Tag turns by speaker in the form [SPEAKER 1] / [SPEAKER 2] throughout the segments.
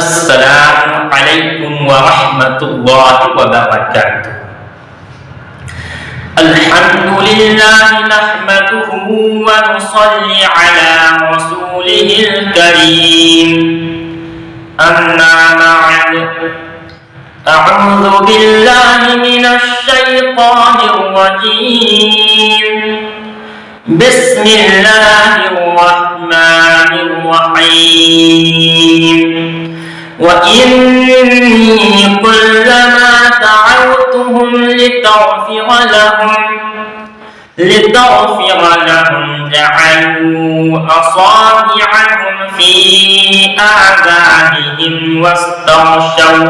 [SPEAKER 1] السلام علیکم ورحمۃ اللہ وبرکاتہ۔ الحمد للہ نحمده ونصلی علی رسولہ الکریم، اما بعد اعوذ باللہ من الشیطان الرجیم، بسم اللہ الرحمن الرحیم، وَإِنِّي كُلَّمَا دعوتهم لتغفر لهم جعلوا أصابعهم في آذانهم واستغشوا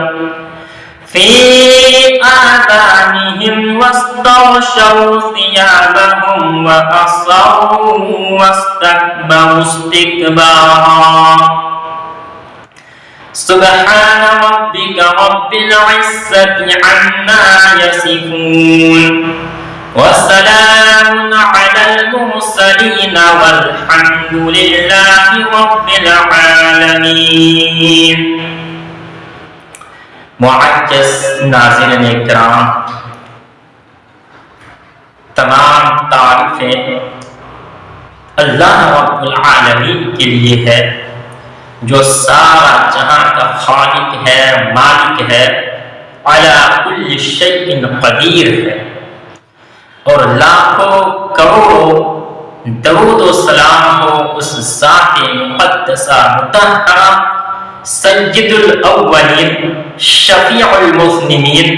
[SPEAKER 1] ثيابهم وأصروا واستكبروا استكبارا۔ سبحان ربك رب العزة عما يصفون وسلام على المرسلين والحمد لله رب العالمين۔ معزز ناظرین اکرام، تمام تعریفیں اللہ رب العالمین کے لیے ہے جو سارا جہاں کا خالق ہے، مالک ہے، علی کل شیء قدیر ہے، اور لاکھوں کروڑوں درود و سلام ہو اس ذات مقدسہ مطہرہ سید الاولین شفیع المذنبین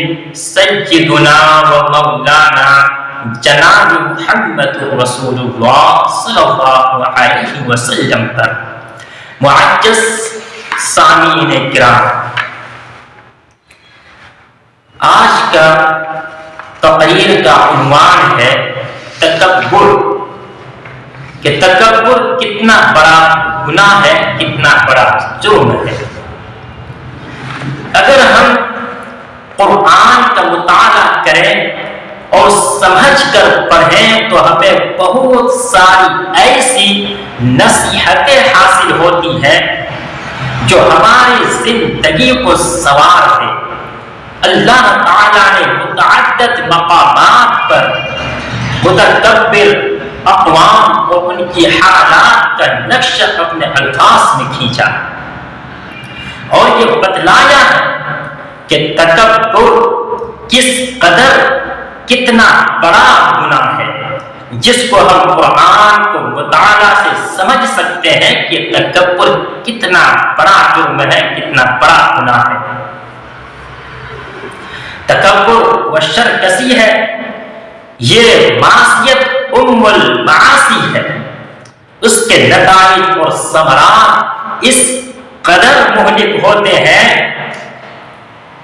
[SPEAKER 1] سیدنا و مولانا جناب محمد رسول اللہ صلی اللہ علیہ وسلم پر۔ معزز سامعین کرام، آج کا تقریر کا عنوان ہے تکبر، کہ تکبر کتنا بڑا گناہ ہے، کتنا بڑا جرم ہے۔ اگر ہم قرآن کا مطالعہ کریں اور سمجھ کر پڑھیں تو ہمیں بہت ساری ایسی نصیحتیں حاصل ہوتی ہیں جو ہماری زندگی کو سنوار دے۔ اللہ تعالیٰ نے متعدد مقامات پر متکبر اقوام اور ان کی حالات کا نقشہ اپنے الفاظ میں کھینچا اور یہ بتلایا ہے کہ تکبر کس قدر کتنا بڑا گناہ ہے، جس کو ہم قرآن کو مطالعہ سے سمجھ سکتے ہیں کہ تکبر کتنا بڑا جرم ہے، کتنا بڑا گناہ ہے۔ تکبر و سرکشی ہے، یہ معصیت ام المعاصی ہے، اس کے نتائج اور ثمرات اس قدر مہلک ہوتے ہیں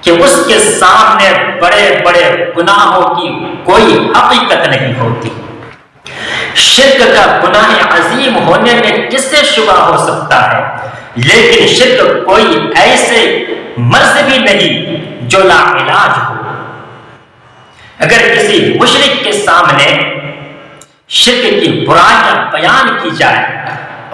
[SPEAKER 1] کہ اس کے سامنے بڑے بڑے گناہوں کی کوئی حقیقت نہیں ہوتی۔ شرک کا گناہ عظیم ہونے میں کس سے شبہ ہو سکتا ہے، لیکن شرک کوئی ایسے مرض بھی نہیں جو لا علاج ہو۔ اگر کسی مشرک کے سامنے شرک کی برائیاں بیان کی جائے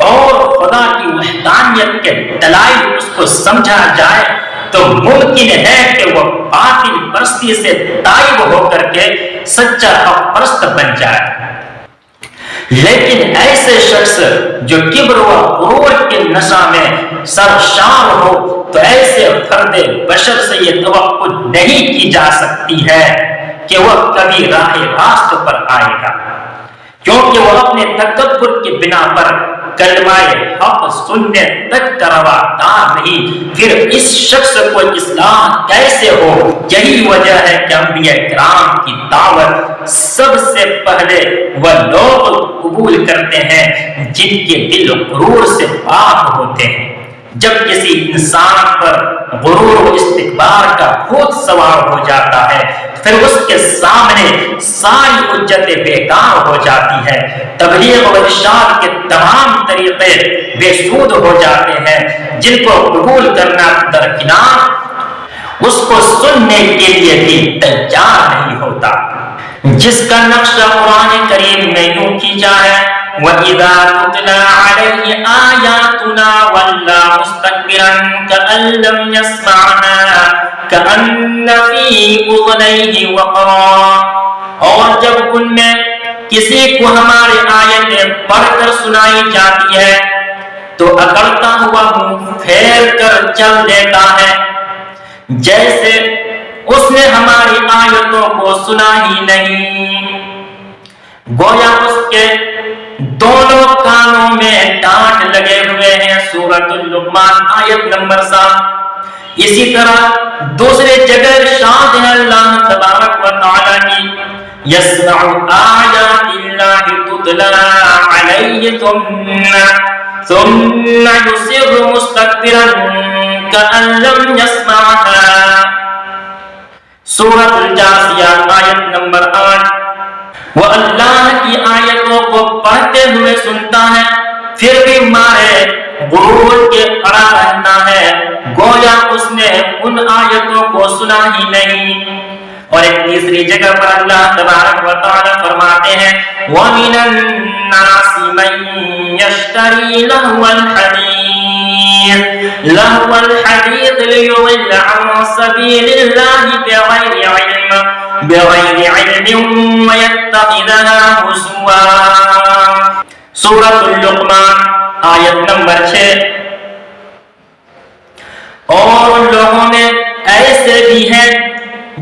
[SPEAKER 1] اور خدا کی وحدانیت کے دلائل اس کو سمجھا جائے تو ممکن ہے کہ وہ باطل پرستی سے تائب ہو کر کے سچا حق پرست بن جائے۔ لیکن ایسے شخص جو کبر و غرور کے نشہ میں سرشار ہو تو ایسے فرد بشر سے یہ توقع نہیں کی جا سکتی ہے کہ وہ کبھی راہ راست پر آئے گا، کیونکہ وہ اپنے تکبر کی بنا پر کلمہ حق سننے تک کا روادار نہیں، پھر اس شخص کو اصلاح کیسے ہو؟ یہی وجہ ہے کہ انبیاء کرام کی دعوت سب سے پہلے وہ لوگ قبول کرتے ہیں جن کے دل غرور سے پاک ہوتے ہیں۔ جب کسی انسان پر غرور و استکبار کا بھوت سوار ہو جاتا ہے پھر اس کے سامنے ساری حجتیں بیکار ہو جاتی ہے، تبلیغ و ارشاد کے تمام طریقے بے سود ہو جاتے ہیں، جن کو قبول کرنا درکنار اس کو سننے کے لیے بھی تیار نہیں ہوتا۔ جس کا نقشہ قرآن کریم میں یوں کھینچا ہے وَإِذَا تُتْلَى عَلَيْهِ آيَاتُنَا وَلَّى مُسْتَكْبِرًا مستكبرا كأن لم يسمعها كأن في أذنيه وقرا. اور جب ان میں کسی کو ہماری آیتیں پڑھ کر سنائی جاتی ہے تو اکڑتا ہوا منہ پھیر کر چل دیتا ہے جیسے اس نے ہماری آیتوں کو سنا ہی نہیں. گویا اس کے دونوں کانوں میں ڈانٹ لگے ہوئے ہیں. سورۃ اللقمان آیت نمبر 7. اسی طرح دوسرے جگہ ارشاد ہے اللہ تبارک و تعالی کی یسمع آیات اللہ تتلی علیہ ثم یصر مستکبرا کأن لم یسمعها. سورۃ الجاثیہ آیت نمبر 8. وہ اللہ کی آیتوں کو پڑھتے ہوئے سنتا ہے پھر بھی مارے غرور کے اڑا رہتا ہے گویا اس نے ان آیتوں کو سنا ہی نہیں. اور ایک تیسری جگہ پر اللہ تبارک و تعالی فرماتے ہیں وَمِنَ النَّاسِ مَن يَشْتَرِي لَهْوَ الْحَدِيثِ لِيُضِلَّ عَن سَبِيلِ اللَّهِ بغیر علم ویتخذها ہزوا. سورۃ اللقمان آیت نمبر 6. اور لوگوں میں ایسے بھی ہیں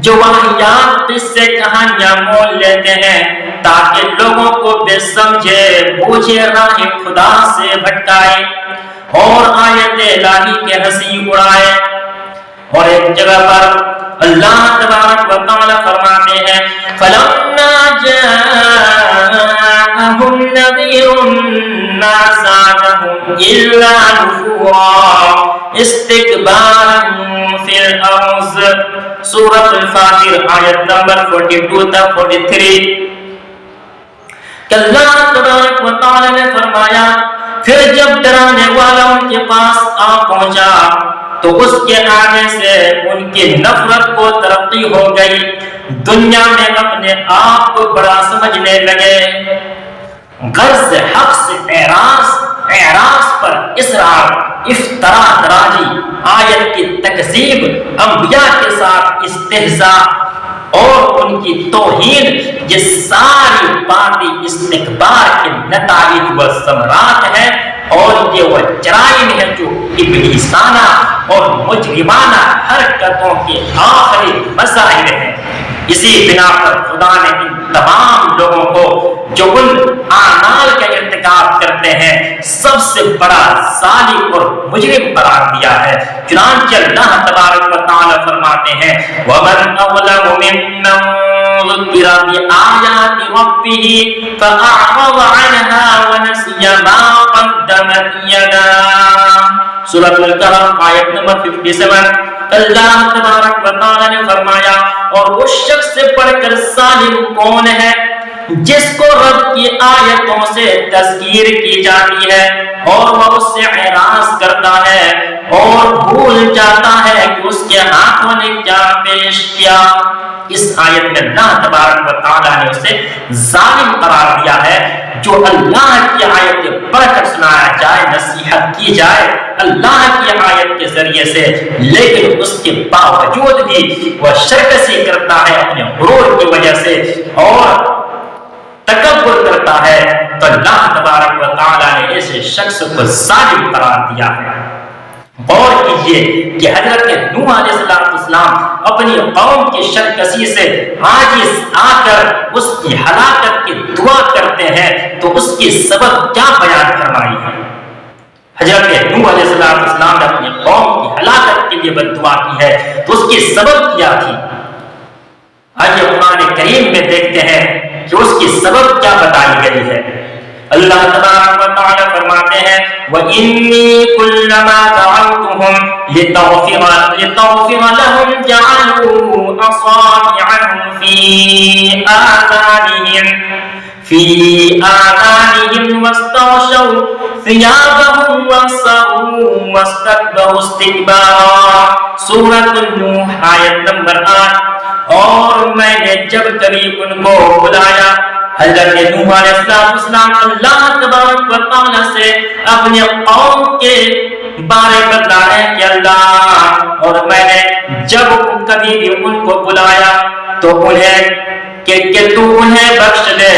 [SPEAKER 1] جو واقعات قصے کہانیاں مول لیتے ہیں تاکہ لوگوں کو بے سمجھے بوجھے راہ خدا سے بھٹکائے اور آیت الہی کے ہنسی اڑائے. اور ایک جگہ پر اللہ تبارک و تعالی فرماتے ہیں فَلَمَّا جَاءَهُمْ نَذِيرٌ مَا زَادَهُمْ إِلَّا نُفُورًا اسْتِكْبَارًا فِي الْأَرْضِ. سورۃ الفاطر آیت نمبر 42 تا 43. کہ اللہ تبارک و تعالی نے فرمایا پھر جب ڈرانے والا ان کے پاس آ پہنچا تو اس کے آنے سے ان کی نفرت کو ترقی ہو گئی. دنیا میں اپنے آپ کو بڑا سمجھنے لگے. غرض حق سے اعراض پر اصرار، افطرا دراجی، آیت کی تکذیب، انبیاء کے ساتھ استہزاء اور ان کی توہین، یہ ساری باتیں استکبار کے نتائج و ثمرات ہیں اور یہ وہ جرائم ہے جو ابلیسانہ اور مجرمانہ حرکتوں کے آخری مظاہر ہیں. اسی بنا پر خدا نے ان تمام لوگوں کو جو ان اعمال کا ارتکاب کرتے ہیں سب سے بڑا ظالم اور مجرم قرار دیا ہے. چنانچہ اللہ تبارک و تعالی فرماتے ہیں وَمَنْ أَظْلَمُ مِمَّنْ ذُكِّرَ بِآيَاتِ رَبِّهِ فَأَعْرَضَ عَنْهَا وَنَسِيَ مَا قَدَّمَتْ يَدَاهُ. سورۃ الکہف آیت نمبر 57. اللہ تبارک و تعالی نے فرمایا اور اس شخص سے بڑھ کر ظالم کون ہے جس کو رب کی آیتوں سے تذکیر کی جاتی ہے اور وہ اس سے اعراض کرتا ہے اور بھول جاتا ہے کہ اس کے ہاتھوں نے کیا پیش کیا. اس آیت میں اللہ تبارک و تعالی نے اسے ظالم قرار دیا ہے. جو اللہ کی آیت پڑھ کر سنایا جائے، نصیحت کی جائے اللہ کی آیت کے ذریعے سے، لیکن اس کے باوجود بھی وہ سرکشی کرتا ہے اپنے غرور کی وجہ سے اور تکبر کرتا ہے، تو اللہ تبارک و تعالی نے ایسے شخص کو ظالم قرار دیا ہے. غور کیجئے کہ حضرت نوح علیہ السلام اپنی قوم کی سرکشی سے عاجز آ کر اس کی ہلاکت کی دعا کرتے ہیں تو اس کی سبب کیا بیان فرمائی ہے. حضرت نوح علیہ السلام نے اپنی قوم کی ہلاکت کے لیے بد دعا کی ہے تو اس کی سبب کیا تھی. آج قرآن کریم میں دیکھتے ہیں کہ اس کی سبب کیا بتائی گئی ہے. اللہ تبارک و تعالی فرماتے ہیں وَإِنِّي كُلَّمَا دَعَوْتُهُمْ لِتَغْفِرَ لَهُمْ جَعَلُوا أَصَابِعَهُمْ فِي آذَانِهِمْ وَاسْتَغْشَوْا ثِيَابَهُمْ وَأَصَرُّوا وَاسْتَكْبَرُوا اسْتِكْبَارًا. سورۃ نوح آیت نمبر 8. اور میں نے جب کبھی ان کو بلایا حضرت نوح علیہ السلام اللہ تبارک و تعالی سے اپنے قوم کے بارے بتانے کہ اللہ، اور میں نے جب کبھی بھی ان کو بلایا تو انہیں کہ تو انہیں بخش دے،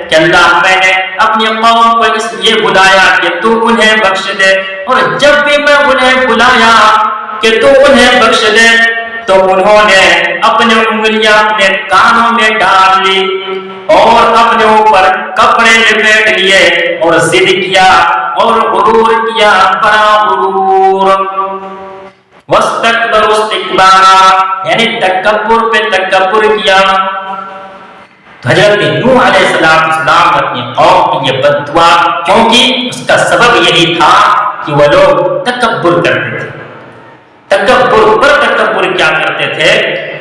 [SPEAKER 1] کہ اللہ میں نے اپنی قوم کو اس لیے بلایا کہ تو انہیں بخش دے، اور جب بھی میں انہیں بلایا کہ تو انہیں بخش دے تو انہوں نے اپنے انگلیاں اپنے کانوں میں ڈال لی اور اپنے اوپر کپڑے لپیٹ لیے اور ضد کیا اور غرور کیا، بڑا غرور، واستکبروا استکبارا، یعنی تکبر پہ تکبر کیا۔ حضرت نوح علیہ السلام اپنی قوم کی یہ بد دعا، کیونکہ اس کا سبب یہی تھا کہ وہ لوگ تکبر کرتے تھے، تکبر پر تکبر کیا کرتے تھے،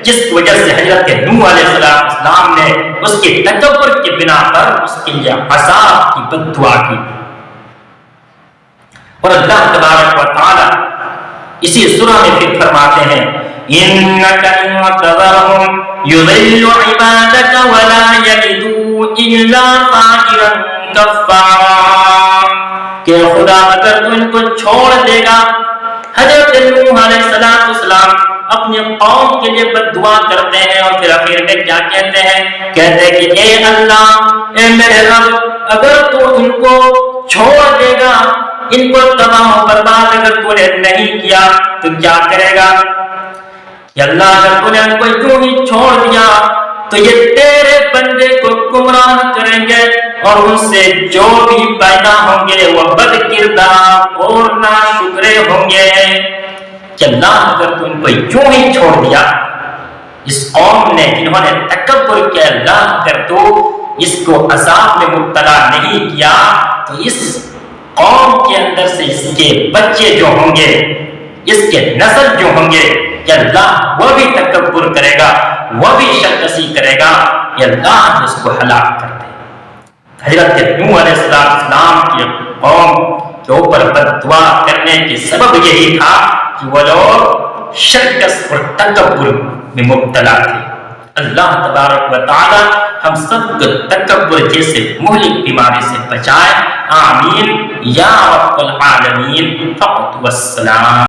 [SPEAKER 1] جس وجہ سے حضرت نوح علیہ السلام نے اس کے تکبر کی بنا پر اس کے لیے عذاب کی بد دعا کی۔ اور اللہ تبارک و تعالی اسی سورہ میں پھر فرماتے ہیں إِنَّكَ إِن تَذَرْهُمْ يُضِلُّوا عِبَادَكَ وَلَا يَلِدُوا إِلَّا فَاجِرًا كَفَّارًا، کہ خدا اگر تو ان کو چھوڑ دے گا۔ حضرت نوح علیہ السلام اپنی قوم کے لیے بد دعا کرتے ہیں اور پھر آخر میں کیا کہتے ہیں؟ کہتے ہیں کہ اے اللہ، اے میرے رب، اگر تو ان کو چھوڑ دے گا، ان کو تباہ و برباد اگر تو نے نہیں کیا تو کیا کرے گا؟ یا اللہ، اگر تو نے ان کو یوں ہی چھوڑ دیا تو یہ تیرے بندے کو گمراہ کریں گے اور ان سے جو بھی پیدا ہوں گے وہ بد کردار اور ناشکرے ہوں گے۔ کہ اللہ، اگر تو ان کو یوں ہی چھوڑ دیا، اس قوم نے جنہوں نے تکبر کیا، اللہ اگر تو اس کو عذاب میں مبتلا نہیں کیا تو اس قوم کے اندر سے اس کے بچے جو ہوں گے، اس کے نسل جو ہوں گے، کہ اللہ وہ بھی تکبر کرے گا، وہ بھی سرکشی کرے گا، کہ اللہ اس کو ہلاک کر دے۔ حضرت نوح علیہ السلام کی قوم کے اوپر بد دعا کرنے کے سبب یہی تھا کہ وہ لوگ شرکت اور تکبر میں مبتلا تھے۔ اللہ تبارک و تعالی ہم سب کو تکبر جیسے مہلک بیماری سے بچائے، آمین یا رب العالمین۔ فقط والسلام۔